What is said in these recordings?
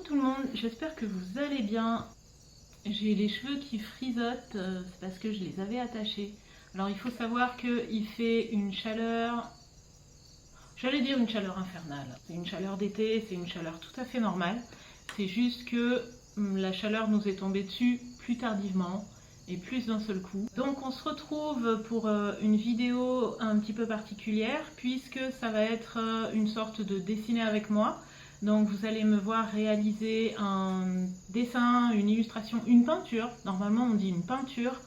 tout le monde, j'espère que vous allez bien. J'ai les cheveux qui frisottent, c'est parce que je les avais attachés. Alors il faut savoir qu'il fait une chaleur, j'allais dire une chaleur infernale. C'est une chaleur d'été, c'est une chaleur tout à fait normale. C'est juste que la chaleur nous est tombée dessus plus tardivement et plus d'un seul coup. Donc on se retrouve pour une vidéo un petit peu particulière puisque ça va être une sorte de dessiner avec moi. Donc vous allez me voir réaliser un dessin, une illustration, une peinture, normalement on dit une peinture,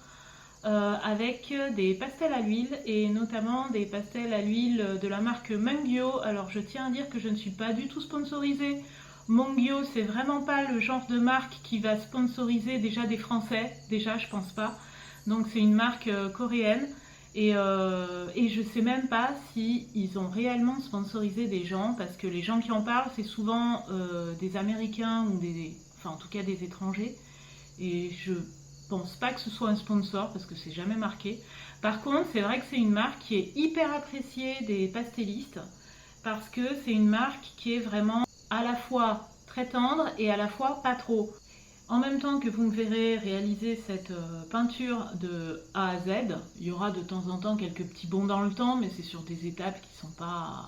avec des pastels à l'huile et notamment des pastels à l'huile de la marque Mungyo. Alors je tiens à dire que je ne suis pas du tout sponsorisée. Mungyo, c'est vraiment pas le genre de marque qui va sponsoriser déjà des Français, déjà je pense pas. Donc c'est une marque coréenne. Et je sais même pas si ils ont réellement sponsorisé des gens, parce que les gens qui en parlent, c'est souvent des Américains ou enfin en tout cas des étrangers. Et je pense pas que ce soit un sponsor parce que c'est jamais marqué. Par contre, c'est vrai que c'est une marque qui est hyper appréciée des pastellistes parce que c'est une marque qui est vraiment à la fois très tendre et à la fois pas trop. En même temps que vous me verrez réaliser cette peinture de A à Z, il y aura de temps en temps quelques petits bonds dans le temps, mais c'est sur des étapes qui ne sont pas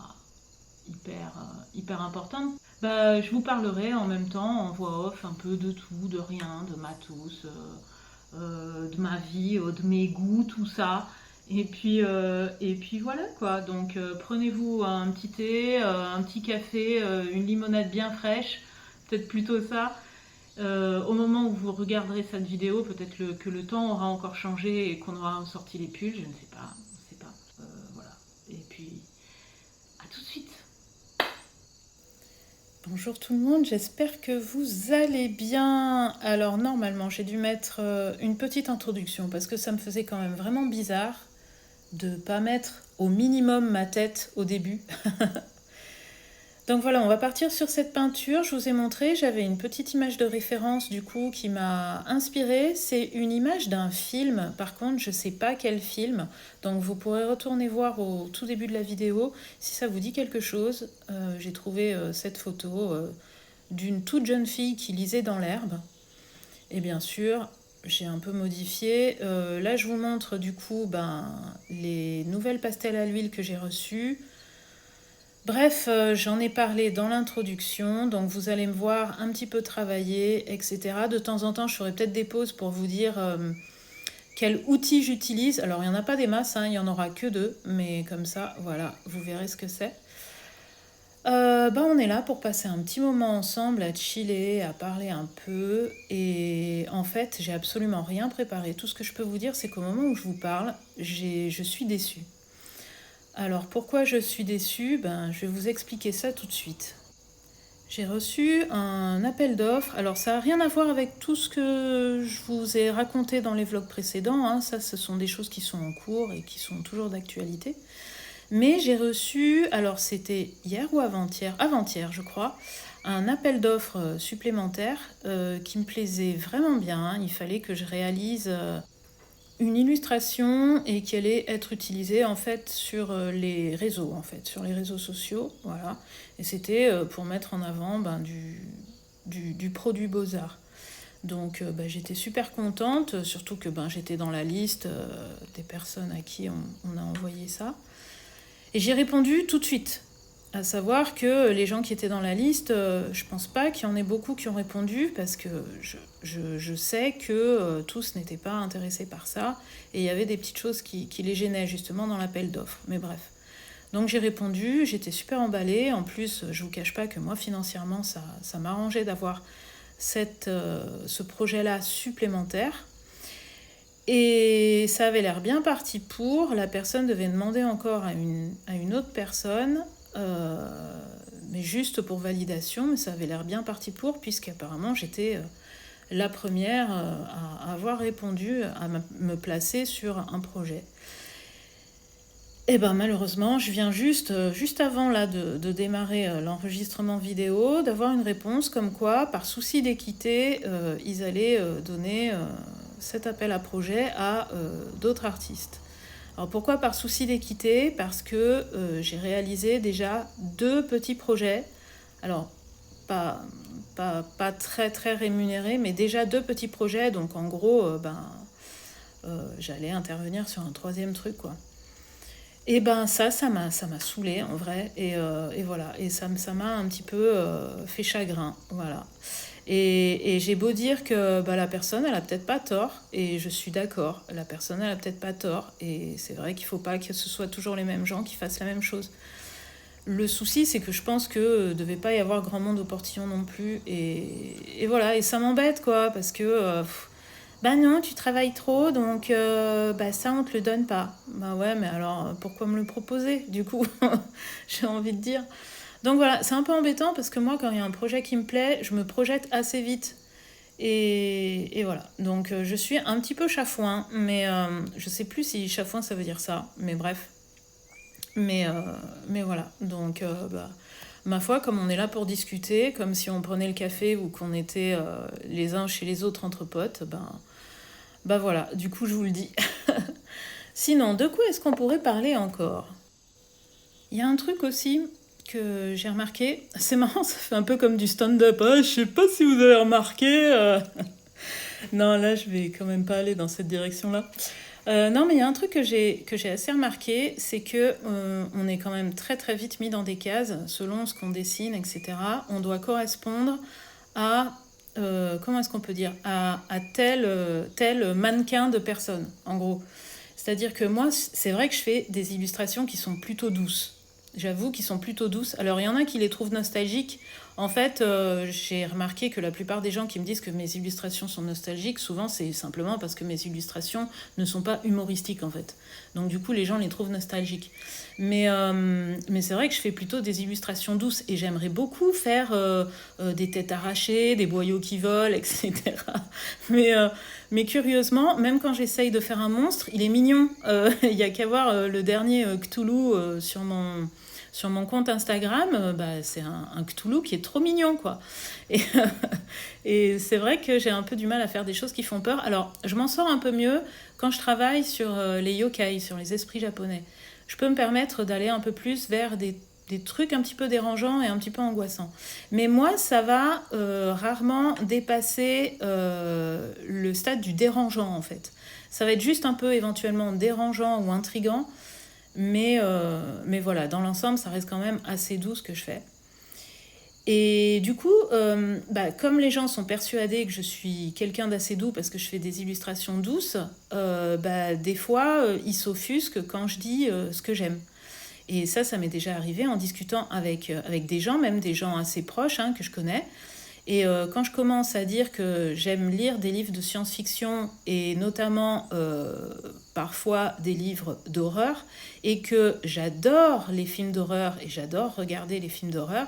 hyper importantes. Je vous parlerai en même temps, en voix off, un peu de tout, de rien, de matos, de ma vie, de mes goûts, tout ça. Et puis voilà quoi, donc prenez-vous un petit thé, un petit café, une limonade bien fraîche, peut-être plutôt ça. Au moment où vous regarderez cette vidéo, peut-être que le temps aura encore changé et qu'on aura sorti les pulls, je ne sais pas, on ne sait pas. Voilà. Et puis, à tout de suite. Bonjour tout le monde, j'espère que vous allez bien. Alors normalement, j'ai dû mettre une petite introduction parce que ça me faisait quand même vraiment bizarre de ne pas mettre au minimum ma tête au début. Donc voilà, on va partir sur cette peinture. Je vous ai montré, j'avais une petite image de référence du coup qui m'a inspirée. C'est une image d'un film, par contre je ne sais pas quel film. Donc vous pourrez retourner voir au tout début de la vidéo si ça vous dit quelque chose. J'ai trouvé cette photo d'une toute jeune fille qui lisait dans l'herbe. Et bien sûr, j'ai un peu modifié. Là je vous montre du coup les nouvelles pastels à l'huile que j'ai reçues. Bref, j'en ai parlé dans l'introduction, donc vous allez me voir un petit peu travailler, etc. De temps en temps, je ferai peut-être des pauses pour vous dire quel outil j'utilise. Alors, il n'y en a pas des masses, il n'y en aura que 2, mais comme ça, voilà, vous verrez ce que c'est. On est là pour passer un petit moment ensemble, à chiller, à parler un peu. Et en fait, j'ai absolument rien préparé. Tout ce que je peux vous dire, c'est qu'au moment où je vous parle, je suis déçue. Alors pourquoi je suis déçue ? Je vais vous expliquer ça tout de suite. J'ai reçu un appel d'offres. Alors ça n'a rien à voir avec tout ce que je vous ai raconté dans les vlogs précédents. Ça, ce sont des choses qui sont en cours et qui sont toujours d'actualité. Mais j'ai reçu, alors c'était hier ou avant-hier, je crois, un appel d'offres supplémentaire qui me plaisait vraiment bien. Il fallait que je réalise une illustration et qui allait être utilisée en fait sur les réseaux, sur les réseaux sociaux, voilà. Et c'était pour mettre en avant du produit Beaux-Arts. Donc j'étais super contente, surtout que j'étais dans la liste des personnes à qui on a envoyé ça. Et j'ai répondu tout de suite. À savoir que les gens qui étaient dans la liste, je pense pas qu'il y en ait beaucoup qui ont répondu parce que je sais que tous n'étaient pas intéressés par ça et il y avait des petites choses qui les gênaient justement dans l'appel d'offres. Mais bref. Donc j'ai répondu, j'étais super emballée. En plus, je vous cache pas que moi financièrement, ça m'arrangeait d'avoir ce projet-là supplémentaire. Et ça avait l'air bien parti pour. La personne devait demander encore à une autre personne, mais juste pour validation, mais ça avait l'air bien parti pour, puisqu'apparemment j'étais la première à avoir répondu, à me placer sur un projet. Et malheureusement, je viens juste avant là, de démarrer l'enregistrement vidéo, d'avoir une réponse comme quoi, par souci d'équité, ils allaient donner cet appel à projet à d'autres artistes. Alors pourquoi par souci d'équité ? Parce que j'ai réalisé déjà 2 petits projets. Alors, pas pas très très rémunéré, mais déjà 2 petits projets, donc en gros, j'allais intervenir sur un troisième truc, quoi. Et ben ça m'a saoulée en vrai, et voilà, et ça m'a un petit peu fait chagrin, voilà. Et j'ai beau dire que la personne, elle a peut-être pas tort, et je suis d'accord, la personne, elle a peut-être pas tort, et c'est vrai qu'il faut pas que ce soit toujours les mêmes gens qui fassent la même chose. Le souci, c'est que je pense que devait pas y avoir grand monde au portillon non plus, et voilà, et ça m'embête, quoi, parce que bah non, tu travailles trop, donc ça, on te le donne pas. Bah ouais, mais alors pourquoi me le proposer, du coup? J'ai envie de dire. Donc voilà, c'est un peu embêtant parce que moi, quand il y a un projet qui me plaît, je me projette assez vite. Et voilà. Donc je suis un petit peu chafouin, mais je sais plus si chafouin ça veut dire ça, mais bref. Mais, euh, mais voilà. Donc, ma foi, comme on est là pour discuter, comme si on prenait le café ou qu'on était les uns chez les autres entre potes, voilà, du coup, je vous le dis. Sinon, de quoi est-ce qu'on pourrait parler encore? Il y a un truc aussi que j'ai remarqué. C'est marrant, ça fait un peu comme du stand-up. Ah, je sais pas si vous avez remarqué. Non, là, je vais quand même pas aller dans cette direction-là. Non, mais il y a un truc que j'ai assez remarqué, c'est que on est quand même très très vite mis dans des cases selon ce qu'on dessine, etc. On doit correspondre à comment est-ce qu'on peut dire à tel mannequin de personne, en gros. C'est-à-dire que moi, c'est vrai que je fais des illustrations qui sont plutôt douces. J'avoue qu'ils sont plutôt douces. Alors, il y en a qui les trouvent nostalgiques. En fait, j'ai remarqué que la plupart des gens qui me disent que mes illustrations sont nostalgiques, souvent c'est simplement parce que mes illustrations ne sont pas humoristiques, en fait. Donc, du coup, les gens les trouvent nostalgiques. Mais c'est vrai que je fais plutôt des illustrations douces et j'aimerais beaucoup faire des têtes arrachées, des boyaux qui volent, etc. Mais, euh, mais curieusement, même quand j'essaye de faire un monstre, il est mignon. Il y a qu'à voir le dernier Cthulhu sur mon compte Instagram. C'est un Cthulhu qui est trop mignon, quoi. Et, et c'est vrai que j'ai un peu du mal à faire des choses qui font peur. Alors, je m'en sors un peu mieux quand je travaille sur les yokai, sur les esprits japonais. Je peux me permettre d'aller un peu plus vers des trucs un petit peu dérangeants et un petit peu angoissants. Mais moi, ça va rarement dépasser le stade du dérangeant, en fait. Ça va être juste un peu éventuellement dérangeant ou intriguant, mais voilà, dans l'ensemble, ça reste quand même assez doux ce que je fais. Et du coup, comme les gens sont persuadés que je suis quelqu'un d'assez doux parce que je fais des illustrations douces, des fois, ils s'offusquent quand je dis ce que j'aime. Et ça m'est déjà arrivé en discutant avec des gens, même des gens assez proches hein, que je connais. Et quand je commence à dire que j'aime lire des livres de science-fiction et notamment parfois des livres d'horreur et que j'adore les films d'horreur et j'adore regarder les films d'horreur,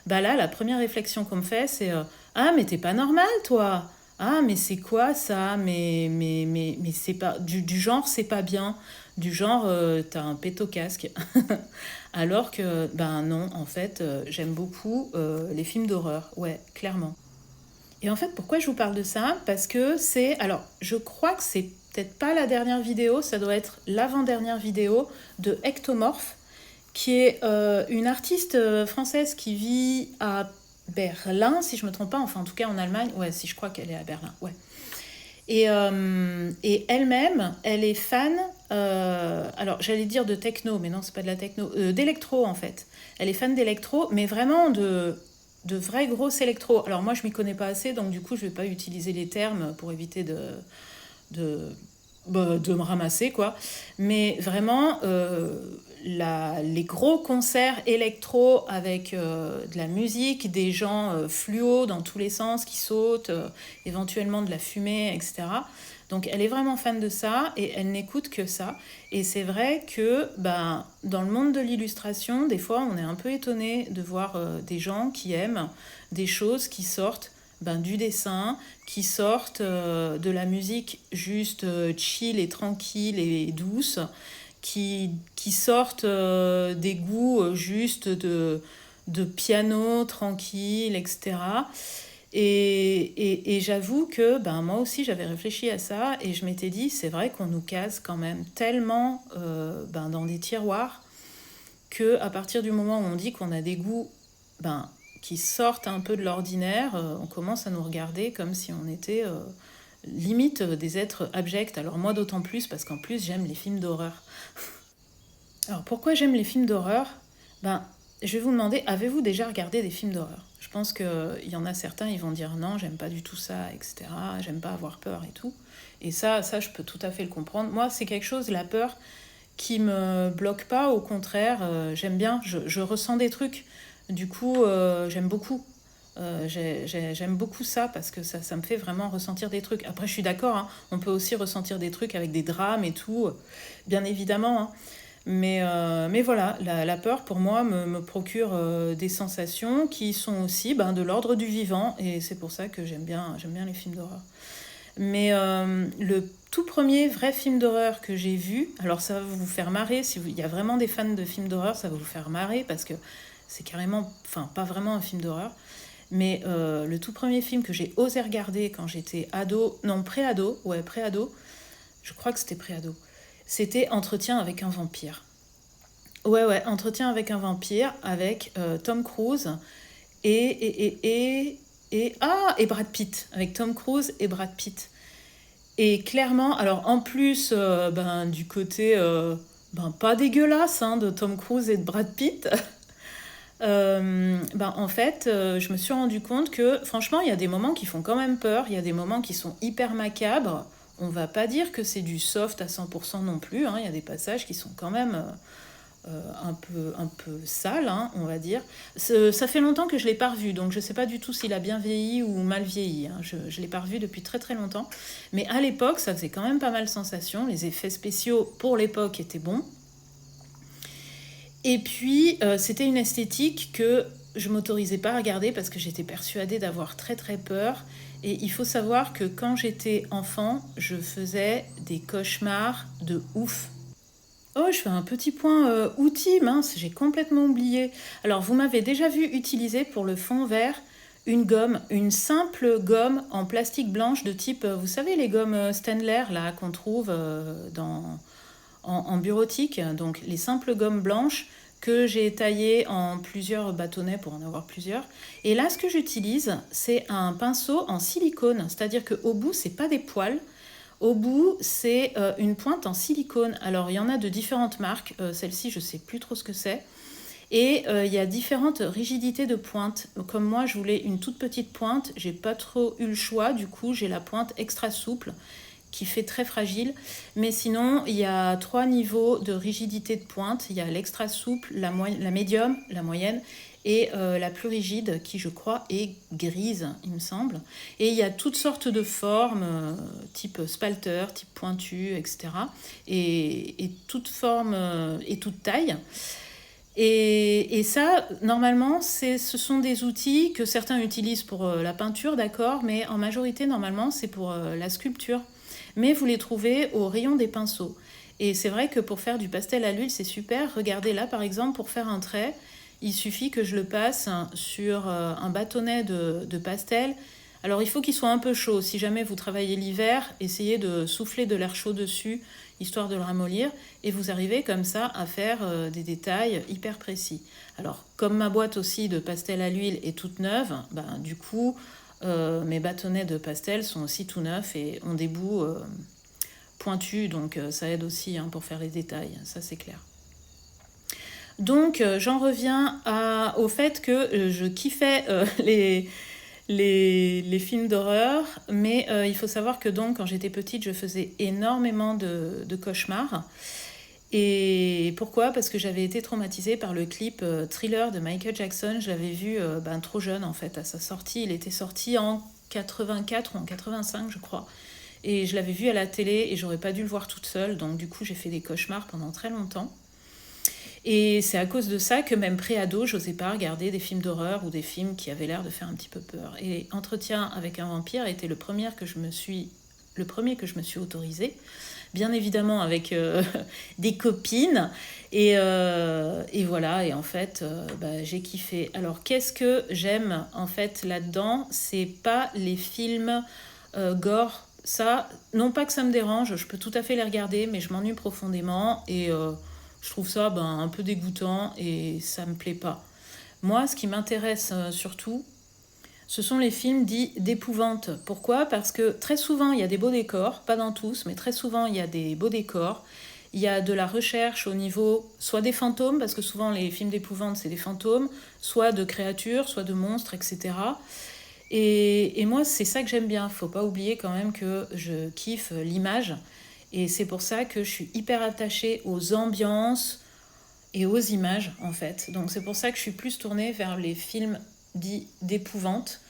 là, la première réflexion qu'on me fait, c'est ah, mais t'es pas normal, toi! Ah, mais c'est quoi ça? Mais c'est pas. Du genre, c'est pas bien. Du genre, t'as un pet au casque. Alors que, ben non, en fait, j'aime beaucoup les films d'horreur. Ouais, clairement. Et en fait, pourquoi je vous parle de ça? Parce que c'est. Alors, je crois que c'est peut-être pas la dernière vidéo, ça doit être l'avant-dernière vidéo de Ectomorph, qui est une artiste française qui vit à Berlin, si je me trompe pas, enfin en tout cas en Allemagne. Ouais, si je crois qu'elle est à Berlin, ouais. Et elle-même, elle est fan, alors j'allais dire de techno, mais non, c'est pas de la techno, d'électro en fait. Elle est fan d'électro, mais vraiment de vrai gros électro. Alors moi, je m'y connais pas assez, donc du coup, je vais pas utiliser les termes pour éviter de, de me ramasser, quoi. Mais vraiment, les gros concerts électro avec de la musique, des gens fluo dans tous les sens qui sautent, éventuellement de la fumée, etc. Donc elle est vraiment fan de ça et elle n'écoute que ça. Et c'est vrai que dans le monde de l'illustration, des fois on est un peu étonné de voir des gens qui aiment des choses qui sortent du dessin, qui sortent de la musique juste chill et tranquille et douce, qui sortent des goûts juste de piano tranquille, etc. Et j'avoue que moi aussi j'avais réfléchi à ça et je m'étais dit c'est vrai qu'on nous case quand même tellement dans des tiroirs que à partir du moment où on dit qu'on a des goûts qui sortent un peu de l'ordinaire, on commence à nous regarder comme si on était limite des êtres abjects. Alors moi d'autant plus parce qu'en plus j'aime les films d'horreur. Alors pourquoi j'aime les films d'horreur? Ben, je vais vous demander, avez-vous déjà regardé des films d'horreur? Je pense qu'il y en a certains, ils vont dire non, j'aime pas du tout ça, etc. J'aime pas avoir peur et tout. Et ça, je peux tout à fait le comprendre. Moi, c'est quelque chose, la peur, qui me bloque pas. Au contraire, j'aime bien, je ressens des trucs. Du coup, j'aime beaucoup. J'aime beaucoup ça parce que ça me fait vraiment ressentir des trucs. Après, je suis d'accord, hein, on peut aussi ressentir des trucs avec des drames et tout, bien évidemment. Hein. Mais voilà, la peur pour moi me procure des sensations qui sont aussi de l'ordre du vivant et c'est pour ça que j'aime bien les films d'horreur. Mais le tout premier vrai film d'horreur que j'ai vu, alors ça va vous faire marrer, il y a vraiment des fans de films d'horreur, ça va vous faire marrer parce que c'est carrément, enfin pas vraiment un film d'horreur, mais le tout premier film que j'ai osé regarder quand j'étais ado, non pré-ado, je crois que c'était pré-ado, c'était Entretien avec un vampire. Ouais, Entretien avec un vampire avec Tom Cruise et Brad Pitt, avec Tom Cruise et Brad Pitt. Et clairement, alors en plus du côté pas dégueulasse de Tom Cruise et de Brad Pitt, en fait, je me suis rendu compte que franchement, il y a des moments qui font quand même peur, il y a des moments qui sont hyper macabres. On va pas dire que c'est du soft à 100% non plus, hein. Il y a des passages qui sont quand même un peu sales, hein, on va dire. Ça fait longtemps que je l'ai pas revu, donc je sais pas du tout s'il a bien vieilli ou mal vieilli. Hein. Je l'ai pas revu depuis très très longtemps. Mais à l'époque, ça faisait quand même pas mal sensation. Les effets spéciaux pour l'époque étaient bons. Et puis, c'était une esthétique que je m'autorisais pas à regarder parce que j'étais persuadée d'avoir très très peur. Et il faut savoir que quand j'étais enfant, je faisais des cauchemars de ouf. Oh, je fais un petit point outil, mince, j'ai complètement oublié. Alors, vous m'avez déjà vu utiliser pour le fond vert une gomme, une simple gomme en plastique blanche de type, vous savez, les gommes Stanley là qu'on trouve en bureautique, donc les simples gommes blanches que j'ai taillées en plusieurs bâtonnets pour en avoir plusieurs. Et là, ce que j'utilise, c'est un pinceau en silicone, c'est-à-dire qu'au bout, c'est pas des poils. Au bout, c'est une pointe en silicone. Alors, il y en a de différentes marques. Celle-ci, je ne sais plus trop ce que c'est. Et il y a différentes rigidités de pointe. Comme moi, je voulais une toute petite pointe. J'ai pas trop eu le choix. Du coup, j'ai la pointe extra souple qui fait très fragile. Mais sinon, il y a 3 niveaux de rigidité de pointe. Il y a l'extra souple, la médium, la moyenne et la plus rigide qui, je crois, est grise, il me semble. Et il y a toutes sortes de formes, type spalter, type pointu, etc. Et toutes formes et toutes tailles. Et ça, normalement, ce sont des outils que certains utilisent pour la peinture, d'accord, mais en majorité, normalement, c'est pour la sculpture. Mais vous les trouvez au rayon des pinceaux. Et c'est vrai que pour faire du pastel à l'huile, c'est super. Regardez là, par exemple, pour faire un trait, il suffit que je le passe sur un bâtonnet de pastel. Alors, il faut qu'il soit un peu chaud. Si jamais vous travaillez l'hiver, essayez de souffler de l'air chaud dessus, histoire de le ramollir, et vous arrivez comme ça à faire des détails hyper précis. Alors, comme ma boîte aussi de pastel à l'huile est toute neuve, du coup, mes bâtonnets de pastel sont aussi tout neufs et ont des bouts pointus, donc ça aide aussi pour faire les détails, ça c'est clair. Donc, j'en reviens au fait que je kiffais les films d'horreur, mais il faut savoir que donc quand j'étais petite, je faisais énormément de cauchemars. Et pourquoi? Parce que j'avais été traumatisée par le clip Thriller de Michael Jackson. Je l'avais vu trop jeune en fait à sa sortie. Il était sorti en 84 ou en 85 je crois. Et je l'avais vu à la télé et j'aurais pas dû le voir toute seule. Donc du coup j'ai fait des cauchemars pendant très longtemps. Et c'est à cause de ça que même pré-ado, j'osais pas regarder des films d'horreur ou des films qui avaient l'air de faire un petit peu peur. Et Entretien avec un vampire était le premier que je me suis autorisé, bien évidemment avec des copines. Et voilà, et en fait, j'ai kiffé. Alors, qu'est-ce que j'aime en fait là-dedans? C'est pas les films gore. Ça, non pas que ça me dérange, je peux tout à fait les regarder, mais je m'ennuie profondément et je trouve ça un peu dégoûtant et ça me plaît pas. Moi, ce qui m'intéresse surtout, ce sont les films dits d'épouvante. Pourquoi ? Parce que très souvent, il y a des beaux décors, pas dans tous, mais très souvent, il y a des beaux décors. Il y a de la recherche au niveau soit des fantômes, parce que souvent les films d'épouvante, c'est des fantômes, soit de créatures, soit de monstres, etc. Et moi, c'est ça que j'aime bien. Faut pas oublier quand même que je kiffe l'image. Et c'est pour ça que je suis hyper attachée aux ambiances et aux images, en fait. Donc c'est pour ça que je suis plus tournée vers les films dits d'épouvante.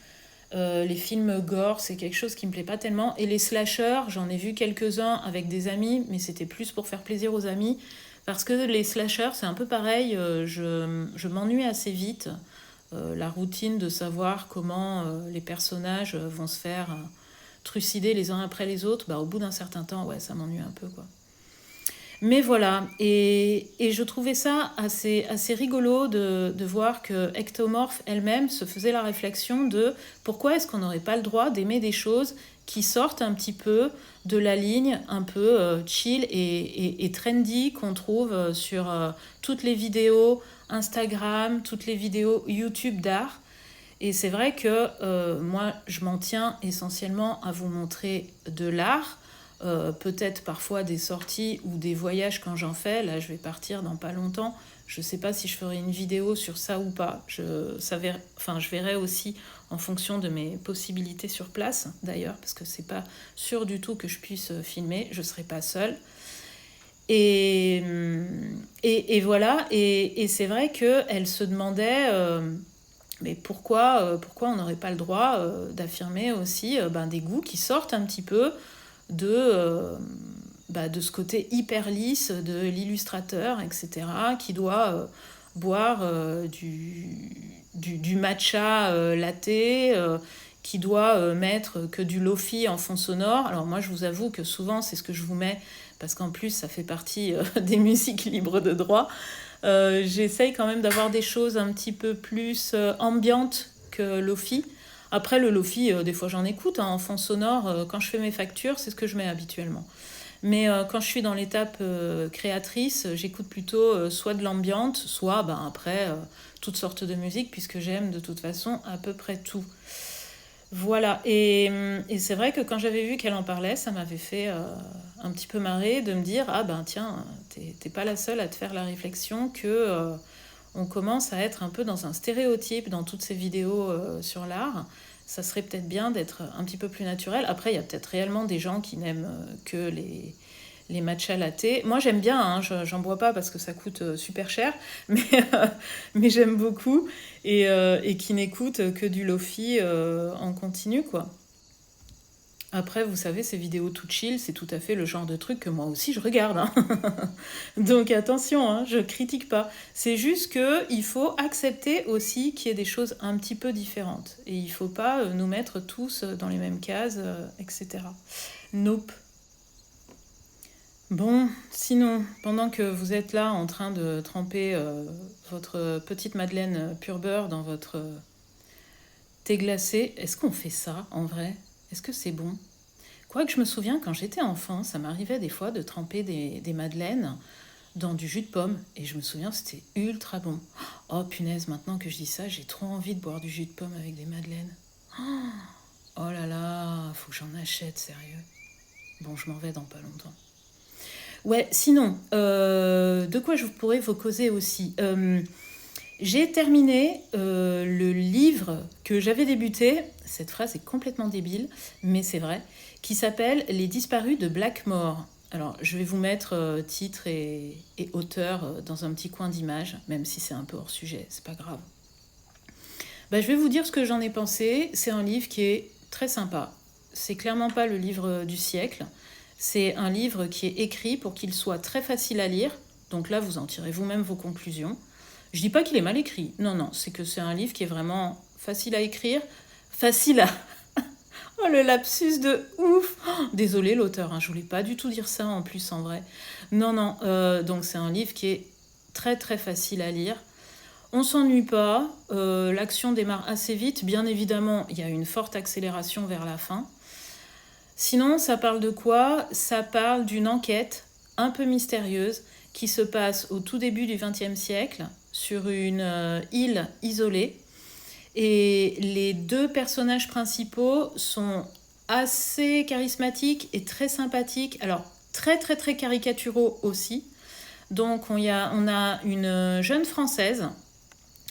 Les films gore, c'est quelque chose qui me plaît pas tellement. Et les slashers, j'en ai vu quelques-uns avec des amis, mais c'était plus pour faire plaisir aux amis. Parce que les slashers, c'est un peu pareil, je m'ennuie assez vite. La routine de savoir comment les personnages vont se faire trucider les uns après les autres, bah, au bout d'un certain temps, ouais, ça m'ennuie un peu, quoi. Mais voilà, et je trouvais ça assez rigolo de voir que Ectomorph elle-même se faisait la réflexion de pourquoi est-ce qu'on n'aurait pas le droit d'aimer des choses qui sortent un petit peu de la ligne un peu chill et trendy qu'on trouve sur toutes les vidéos Instagram, toutes les vidéos YouTube d'art. Et c'est vrai que moi, je m'en tiens essentiellement à vous montrer de l'art, peut-être parfois des sorties ou des voyages quand j'en fais. Là, je vais partir dans pas longtemps. Je ne sais pas si je ferai une vidéo sur ça ou pas. Je verrai aussi en fonction de mes possibilités sur place, d'ailleurs, parce que c'est pas sûr du tout que je puisse filmer. Je ne serai pas seule. Et voilà. Et c'est vrai qu'elle se demandait... mais pourquoi on n'aurait pas le droit d'affirmer aussi des goûts qui sortent un petit peu de ce côté hyper lisse de l'illustrateur, etc., qui doit boire du matcha latte, qui doit mettre que du lofi en fond sonore. Alors moi, je vous avoue que souvent, c'est ce que je vous mets, parce qu'en plus, ça fait partie des musiques libres de droit. J'essaye quand même d'avoir des choses un petit peu plus ambiantes que lofi. Après, le lofi, des fois j'en écoute en fond sonore. Quand je fais mes factures, c'est ce que je mets habituellement. Mais quand je suis dans l'étape créatrice, j'écoute plutôt soit de l'ambiante, soit après toutes sortes de musiques, puisque j'aime de toute façon à peu près tout. Voilà, et c'est vrai que quand j'avais vu qu'elle en parlait, ça m'avait fait un petit peu marrer de me dire, ah ben tiens, t'es pas la seule à te faire la réflexion que on commence à être un peu dans un stéréotype dans toutes ces vidéos sur l'art. Ça serait peut-être bien d'être un petit peu plus naturel. Après, il y a peut-être réellement des gens qui n'aiment que les matchas latte. Moi, j'aime bien, hein, j'en bois pas parce que ça coûte super cher, mais, mais j'aime beaucoup et qui n'écoutent que du lofi en continu, quoi. Après, vous savez, ces vidéos tout chill, c'est tout à fait le genre de truc que moi aussi je regarde, hein. Donc attention, hein, je critique pas. C'est juste que il faut accepter aussi qu'il y ait des choses un petit peu différentes. Et il faut pas nous mettre tous dans les mêmes cases, etc. Nope. Bon, sinon, pendant que vous êtes là en train de tremper votre petite madeleine pure beurre dans votre thé glacé, est-ce qu'on fait ça en vrai? Est-ce que c'est bon? Quoique je me souviens, quand j'étais enfant, ça m'arrivait des fois de tremper des madeleines dans du jus de pomme. Et je me souviens, c'était ultra bon. Oh punaise, maintenant que je dis ça, j'ai trop envie de boire du jus de pomme avec des madeleines. Oh là là, faut que j'en achète, sérieux. Bon, je m'en vais dans pas longtemps. Ouais, sinon, de quoi je pourrais vous causer aussi j'ai terminé le livre que j'avais débuté, cette phrase est complètement débile, mais c'est vrai, qui s'appelle Les disparus de Blackmore. Alors, je vais vous mettre titre et auteur dans un petit coin d'image, même si c'est un peu hors sujet, c'est pas grave. Je vais vous dire ce que j'en ai pensé. C'est un livre qui est très sympa. C'est clairement pas le livre du siècle. C'est un livre qui est écrit pour qu'il soit très facile à lire. Donc là, vous en tirez vous-même vos conclusions. Je dis pas qu'il est mal écrit. Non, non, c'est que c'est un livre qui est vraiment facile à écrire, facile à... Oh, le lapsus de ouf. Désolée l'auteur, hein, je voulais pas du tout dire ça en plus en vrai. Non, non, donc c'est un livre qui est très très facile à lire. On s'ennuie pas, l'action démarre assez vite. Bien évidemment, il y a une forte accélération vers la fin. Sinon, ça parle de quoi? Ça parle d'une enquête un peu mystérieuse qui se passe au tout début du XXe siècle sur une île isolée. Et les deux personnages principaux sont assez charismatiques et très sympathiques. Alors, très très très caricaturaux aussi. Donc, on a une jeune Française,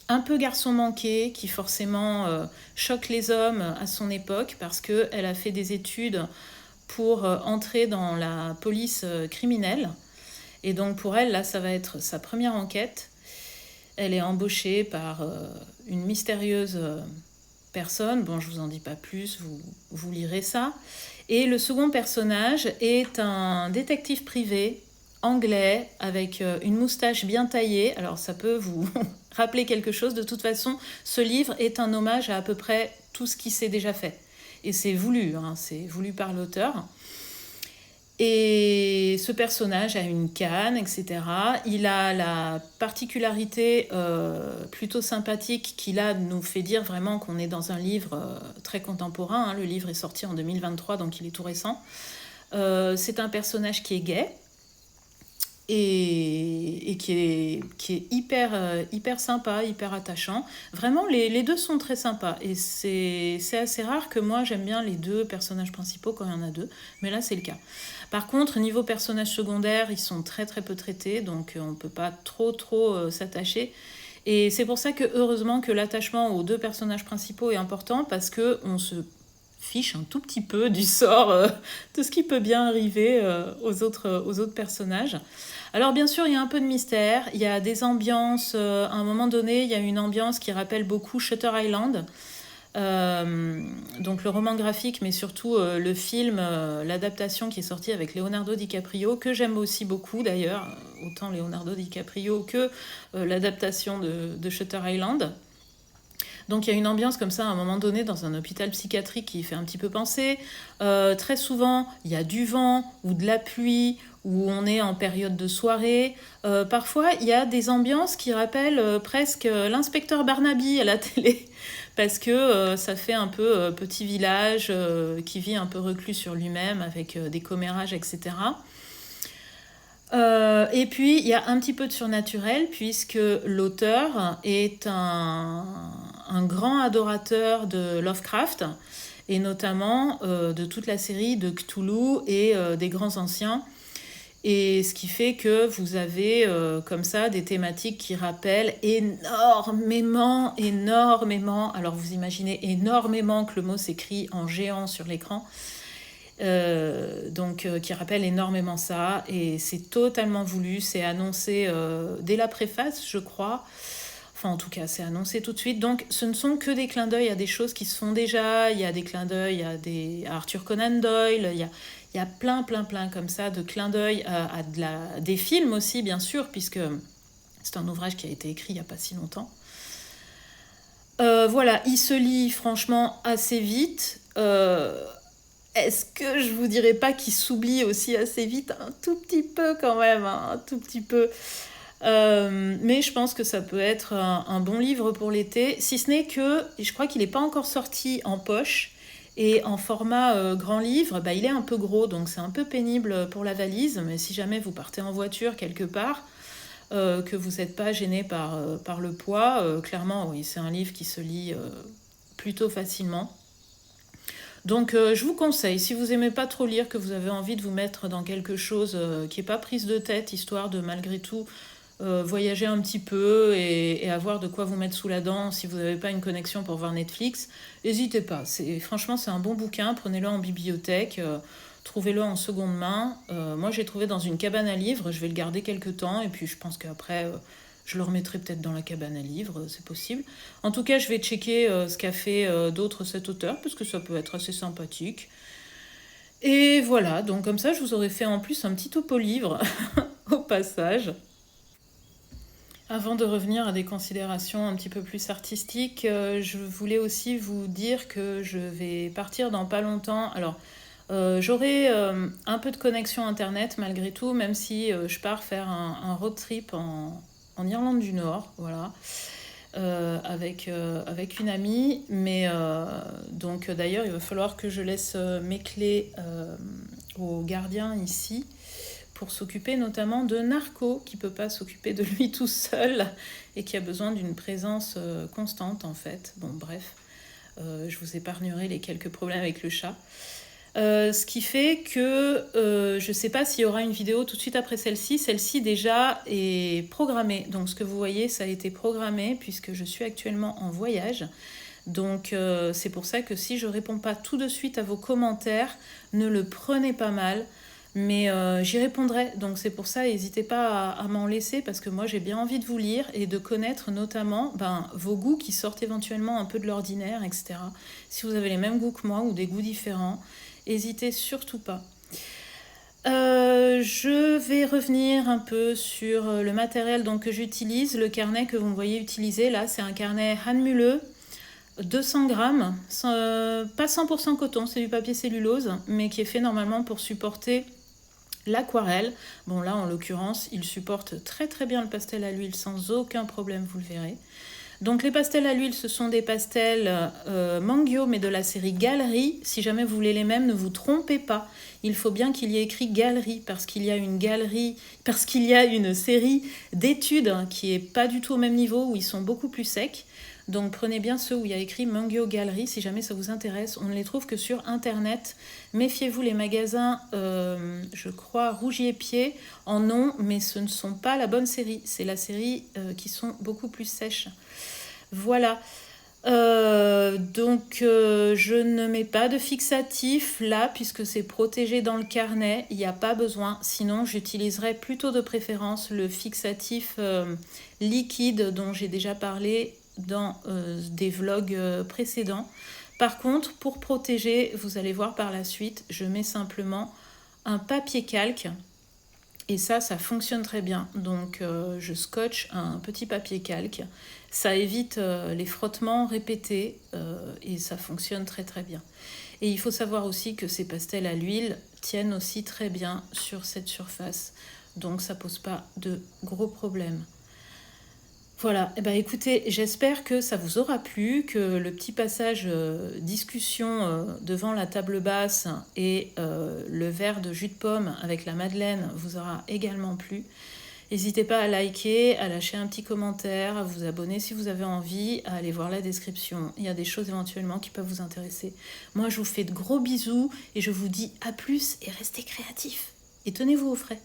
un peu garçon manqué, qui forcément choque les hommes à son époque parce qu'elle a fait des études pour entrer dans la police criminelle. Et donc pour elle, là, ça va être sa première enquête. Elle est embauchée par une mystérieuse personne. Bon, je vous en dis pas plus, vous lirez ça. Et le second personnage est un détective privé anglais avec une moustache bien taillée. Alors ça peut vous rappeler quelque chose. De toute façon, ce livre est un hommage à peu près tout ce qui s'est déjà fait. Et c'est voulu, hein, c'est voulu par l'auteur. Et ce personnage a une canne, etc. Il a la particularité plutôt sympathique qui là nous fait dire vraiment qu'on est dans un livre très contemporain. Hein. Le livre est sorti en 2023, donc il est tout récent. C'est un personnage qui est gay et qui est hyper sympa, hyper attachant. Vraiment, les deux sont très sympas. Et c'est assez rare que moi, j'aime bien les deux personnages principaux quand il y en a deux. Mais là, c'est le cas. Par contre, niveau personnages secondaires, ils sont très très peu traités. Donc, on ne peut pas trop s'attacher. Et c'est pour ça que, heureusement, que l'attachement aux deux personnages principaux est important. Parce qu'on se fiche un tout petit peu du sort de ce qui peut bien arriver aux autres personnages. Alors bien sûr, il y a un peu de mystère, il y a des ambiances, à un moment donné, il y a une ambiance qui rappelle beaucoup Shutter Island, donc le roman graphique, mais surtout le film, l'adaptation qui est sortie avec Leonardo DiCaprio, que j'aime aussi beaucoup d'ailleurs, autant Leonardo DiCaprio que l'adaptation de Shutter Island. Donc il y a une ambiance comme ça à un moment donné dans un hôpital psychiatrique qui fait un petit peu penser. Très souvent, il y a du vent ou de la pluie, où on est en période de soirée. Parfois, il y a des ambiances qui rappellent presque l'inspecteur Barnaby à la télé, parce que ça fait un peu petit village qui vit un peu reclus sur lui-même avec des commérages, etc. Et puis, il y a un petit peu de surnaturel, puisque l'auteur est un grand adorateur de Lovecraft, et notamment de toute la série de Cthulhu et des Grands Anciens. Et ce qui fait que vous avez comme ça des thématiques qui rappellent énormément, alors vous imaginez énormément que le mot s'écrit en géant sur l'écran, qui rappelle énormément ça, et c'est totalement voulu, c'est annoncé dès la préface, je crois. Enfin, en tout cas, c'est annoncé tout de suite. Donc, ce ne sont que des clins d'œil à des choses qui se font déjà. Il y a des clins d'œil à Arthur Conan Doyle. Il y a plein comme ça de clins d'œil à des films aussi, bien sûr, puisque c'est un ouvrage qui a été écrit il n'y a pas si longtemps. Voilà, il se lit franchement assez vite. Est-ce que je vous dirais pas qu'il s'oublie aussi assez vite? Un tout petit peu quand même, hein, un tout petit peu. Mais je pense que ça peut être un bon livre pour l'été, si ce n'est que je crois qu'il n'est pas encore sorti en poche, et en format grand livre, il est un peu gros, donc c'est un peu pénible pour la valise, mais si jamais vous partez en voiture quelque part, que vous n'êtes pas gêné par le poids, clairement oui, c'est un livre qui se lit plutôt facilement. Donc je vous conseille, si vous aimez pas trop lire, que vous avez envie de vous mettre dans quelque chose qui n'est pas prise de tête, histoire de malgré tout voyager un petit peu et avoir de quoi vous mettre sous la dent si vous n'avez pas une connexion pour voir Netflix, n'hésitez pas. Franchement, c'est un bon bouquin, prenez-le en bibliothèque, trouvez-le en seconde main. Moi, j'ai trouvé dans une cabane à livres, je vais le garder quelques temps, et puis je pense qu'après, je le remettrai peut-être dans la cabane à livres, c'est possible. En tout cas, je vais checker ce qu'a fait d'autres cet auteur, parce que ça peut être assez sympathique. Et voilà, donc comme ça, je vous aurais fait en plus un petit topo livre au passage. Avant de revenir à des considérations un petit peu plus artistiques, je voulais aussi vous dire que je vais partir dans pas longtemps. Alors, j'aurai un peu de connexion internet malgré tout, même si je pars faire un road trip en Irlande du Nord, voilà, avec une amie. Mais donc d'ailleurs, il va falloir que je laisse mes clés au gardien ici, pour s'occuper notamment de Narco, qui ne peut pas s'occuper de lui tout seul et qui a besoin d'une présence constante en fait. Bon bref, je vous épargnerai les quelques problèmes avec le chat. Ce qui fait que je ne sais pas s'il y aura une vidéo tout de suite après celle-ci. Celle-ci déjà est programmée. Donc ce que vous voyez, ça a été programmé puisque je suis actuellement en voyage. Donc c'est pour ça que si je ne réponds pas tout de suite à vos commentaires, ne le prenez pas mal. Mais j'y répondrai. Donc c'est pour ça, n'hésitez pas à m'en laisser parce que moi j'ai bien envie de vous lire et de connaître notamment vos goûts qui sortent éventuellement un peu de l'ordinaire, etc. Si vous avez les mêmes goûts que moi ou des goûts différents, n'hésitez surtout pas. Je vais revenir un peu sur le matériel donc, que j'utilise. Le carnet que vous me voyez utiliser là, c'est un carnet Hahnemühle, 200 grammes, pas 100% coton, c'est du papier cellulose, mais qui est fait normalement pour supporter l'aquarelle. Bon là en l'occurrence, il supporte très très bien le pastel à l'huile sans aucun problème, vous le verrez. Donc les pastels à l'huile, ce sont des pastels Mangyo, mais de la série Galerie. Si jamais vous voulez les mêmes, ne vous trompez pas. Il faut bien qu'il y ait écrit Galerie, parce qu'il y a une série d'études qui est pas du tout au même niveau, où ils sont beaucoup plus secs. Donc prenez bien ceux où il y a écrit Mangyo Galerie, si jamais ça vous intéresse. On ne les trouve que sur Internet. Méfiez-vous, les magasins, je crois, Rougier Pied en ont, mais ce ne sont pas la bonne série. C'est la série qui sont beaucoup plus sèches. Voilà. Donc je ne mets pas de fixatif là puisque c'est protégé dans le carnet, il n'y a pas besoin, sinon j'utiliserai plutôt de préférence le fixatif liquide dont j'ai déjà parlé dans des vlogs précédents. Par contre, pour protéger, vous allez voir par la suite, je mets simplement un papier calque. Et ça fonctionne très bien. Donc je scotche un petit papier calque. Ça évite les frottements répétés et ça fonctionne très très bien. Et il faut savoir aussi que ces pastels à l'huile tiennent aussi très bien sur cette surface. Donc ça pose pas de gros problèmes. Voilà, écoutez, j'espère que ça vous aura plu, que le petit passage discussion devant la table basse et le verre de jus de pomme avec la madeleine vous aura également plu. N'hésitez pas à liker, à lâcher un petit commentaire, à vous abonner si vous avez envie, à aller voir la description. Il y a des choses éventuellement qui peuvent vous intéresser. Moi, je vous fais de gros bisous et je vous dis à plus et restez créatifs. Et tenez-vous au frais.